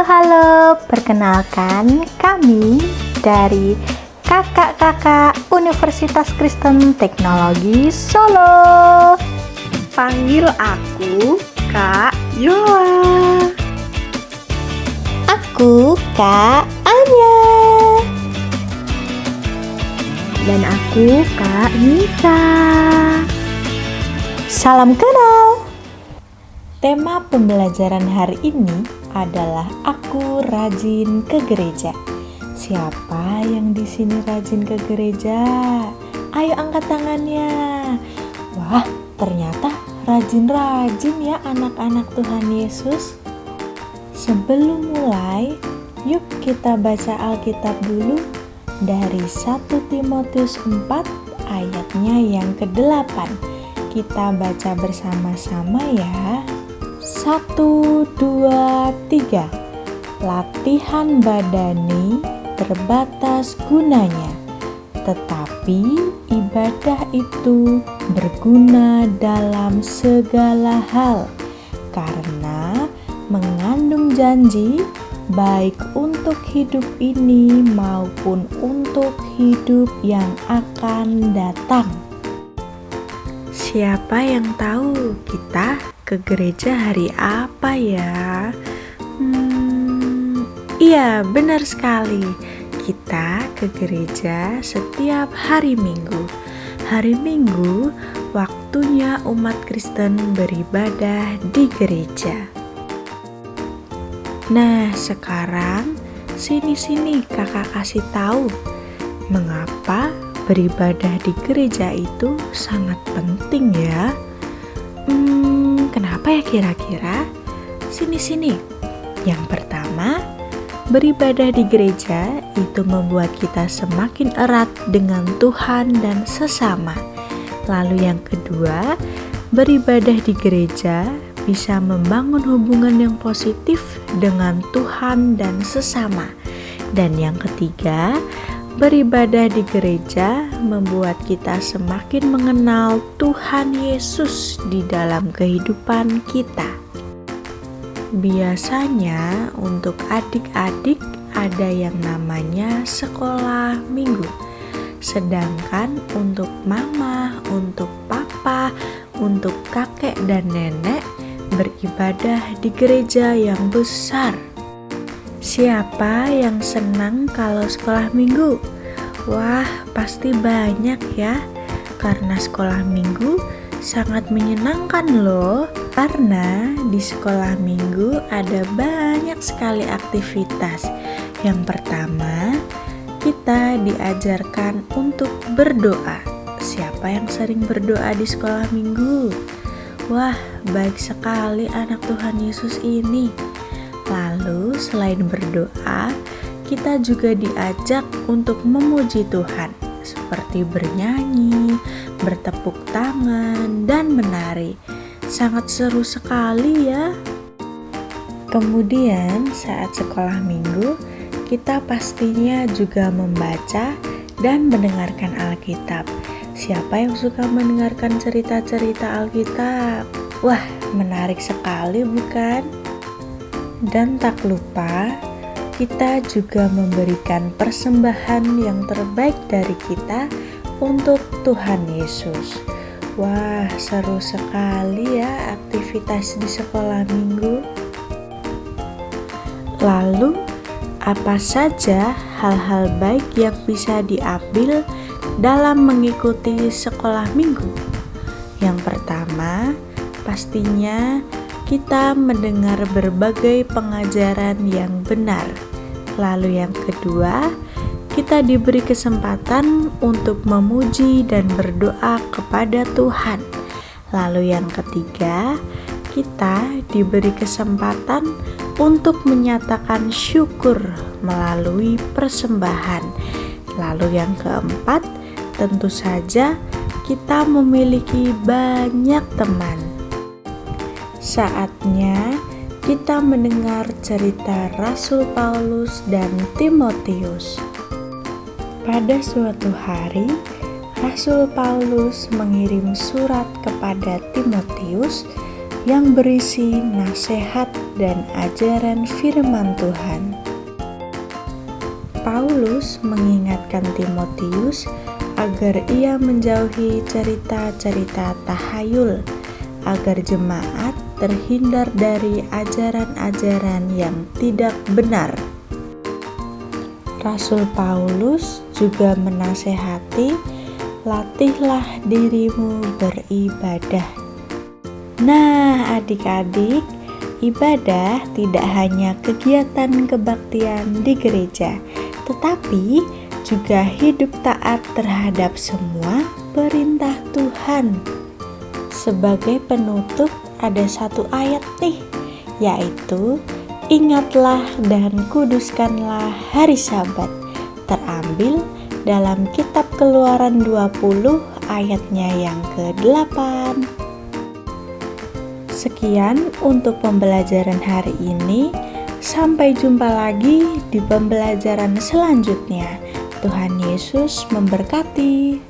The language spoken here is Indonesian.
Halo, perkenalkan kami dari Kakak-Kakak Universitas Kristen Teknologi Solo. Panggil aku Kak Yola. Aku Kak Anya. Dan aku Kak Nisa. Salam kenal. Tema pembelajaran hari ini adalah aku rajin ke gereja. Siapa yang di sini rajin ke gereja? Ayo angkat tangannya. Wah, ternyata rajin-rajin ya anak-anak Tuhan Yesus. Sebelum mulai, yuk kita baca Alkitab dulu dari 1 Timotius 4 ayatnya yang ke-8. Kita baca bersama-sama ya. 1, 2, 3. Latihan badani terbatas gunanya, tetapi ibadah itu berguna dalam segala hal, karena mengandung janji baik untuk hidup ini maupun untuk hidup yang akan datang. Siapa yang tahu kita ke gereja hari apa ya? Iya, benar sekali. Kita ke gereja setiap hari Minggu. Hari Minggu waktunya umat Kristen beribadah di gereja. Nah, sekarang sini kakak kasih tahu mengapa beribadah di gereja itu sangat penting ya. Kenapa ya kira-kira? Sini. Yang pertama, beribadah di gereja itu membuat kita semakin erat dengan Tuhan dan sesama. Lalu yang kedua, beribadah di gereja bisa membangun hubungan yang positif dengan Tuhan dan sesama. Dan yang ketiga, beribadah di gereja membuat kita semakin mengenal Tuhan Yesus di dalam kehidupan kita. Biasanya untuk adik-adik ada yang namanya sekolah minggu. Sedangkan untuk mama, untuk papa, untuk kakek dan nenek beribadah di gereja yang besar. Siapa yang senang kalau sekolah minggu? Wah, pasti banyak ya. Karena sekolah minggu sangat menyenangkan loh. Karena di sekolah minggu ada banyak sekali aktivitas. Yang pertama, kita diajarkan untuk berdoa. Siapa yang sering berdoa di sekolah minggu? Wah, baik sekali anak Tuhan Yesus ini. Lalu selain berdoa, kita juga diajak untuk memuji Tuhan, seperti bernyanyi, bertepuk tangan, dan menari. Sangat seru sekali ya. Kemudian saat sekolah minggu, kita pastinya juga membaca dan mendengarkan Alkitab. Siapa yang suka mendengarkan cerita-cerita Alkitab? Wah, menarik sekali bukan? Dan tak lupa, kita juga memberikan persembahan yang terbaik dari kita untuk Tuhan Yesus. Wah, seru sekali ya aktivitas di sekolah minggu. Lalu, apa saja hal-hal baik yang bisa diambil dalam mengikuti sekolah minggu? Yang pertama, pastinya kita mendengar berbagai pengajaran yang benar. Lalu yang kedua, kita diberi kesempatan untuk memuji dan berdoa kepada Tuhan. Lalu yang ketiga, kita diberi kesempatan untuk menyatakan syukur melalui persembahan. Lalu yang keempat, tentu saja kita memiliki banyak teman. Saatnya kita mendengar cerita Rasul Paulus dan Timotius. Pada suatu hari, Rasul Paulus mengirim surat kepada Timotius yang berisi nasihat dan ajaran firman Tuhan. Paulus mengingatkan Timotius agar ia menjauhi cerita-cerita tahayul, agar jemaat terhindar dari ajaran-ajaran yang tidak benar. Rasul Paulus juga menasehati, latihlah dirimu beribadah. Nah, adik-adik, ibadah tidak hanya kegiatan kebaktian di gereja, tetapi juga hidup taat terhadap semua perintah Tuhan. Sebagai penutup ada satu ayat nih, yaitu ingatlah dan kuduskanlah hari Sabat, terambil dalam kitab Keluaran 20 ayatnya yang ke-8. Sekian untuk pembelajaran hari ini. Sampai jumpa lagi di pembelajaran selanjutnya. Tuhan Yesus memberkati.